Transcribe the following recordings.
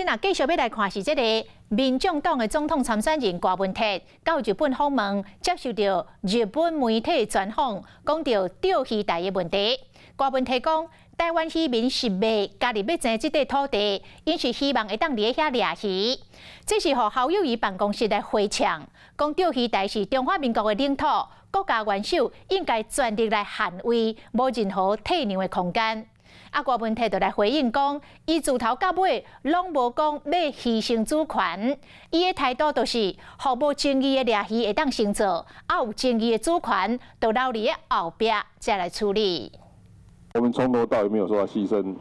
若继续要来看是这个民众党的总统参选人郭文铁到日本访问，接受到日本媒体专访，讲到钓鱼台的问题。郭文铁讲，台湾渔民是袂家己要争这块土地，因是希望会当伫遐掠鱼。这是互侯友宜办公室来回呛，讲钓鱼台是中华民国的领土，国家元首应该全力来捍卫，无任何退让的空间。郭文铁就来回应讲，伊自头到尾拢无讲要牺牲主权，伊的态度就是，互无争议的掠鱼会当成做，有争议的主权，就留伫后壁再来处理。我们从头到尾没有说要牺牲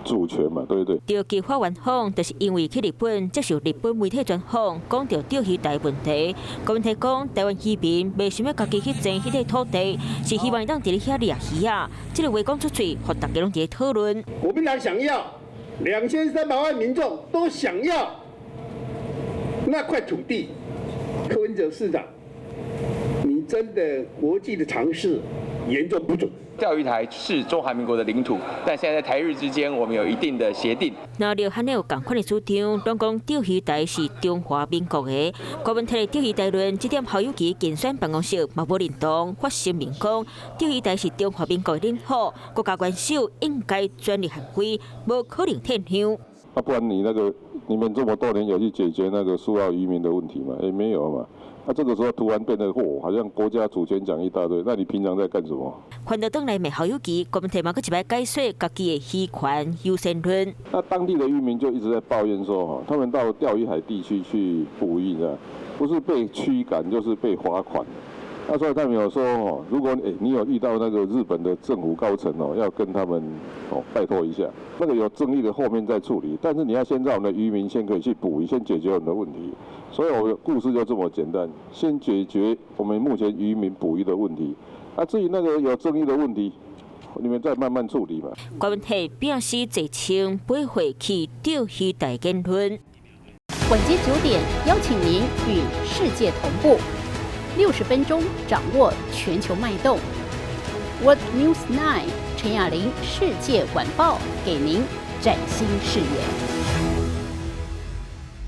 主权嘛，对不对？钓计划完访，就是因为去日本接受日本媒体专访，讲到钓鱼台问题。郭文铁讲，台湾渔民袂想要家己去争迄块土地，是希望当伫遐掠鱼啊。这个话讲出去，互大家拢伫讨论。国民党想要2300万民众都想要那块土地，柯文哲市长，你真的国际的常识严重不足。钓鱼台是中华民国的领土，但现在在台日之间，我们有一定的协定。那廖汉有共款的主张，拢讲钓鱼台是中华民国的。郭文铁的钓鱼台论，这点侯友宜竞选办公室嘛无认同，发声明讲，钓鱼台是中华民国的领土，国家元首应该全力捍卫，无可能退让。不然你们这么多年有去解决那个苏澳渔民的问题吗？也没有嘛。这个时候突然变得好像国家主权讲一大堆，那你平常在干什么？看到党内的侯友宜，郭文铁嘛，佮一摆解说家己的渔权优先论。那当地的渔民就一直在抱怨说，他们到钓鱼海地区去捕鱼呢，不是被驱赶就是被罚款。那所以他们有说，如果你有遇到那个日本的政府高层要跟他们拜托一下，那个有争议的后面再处理，但是你要先让我们的渔民先可以去捕鱼，先解决我们的问题。所以我的故事就这么简单，先解决我们目前渔民捕鱼的问题。至于那个有争议的问题，你们再慢慢处理吧。郭文铁表示坐清不会去钓鱼台言论。晚间9点，邀请您与世界同步，60分钟掌握全球脉动。What News 9，陈雅玲世界晚报给您崭新视野。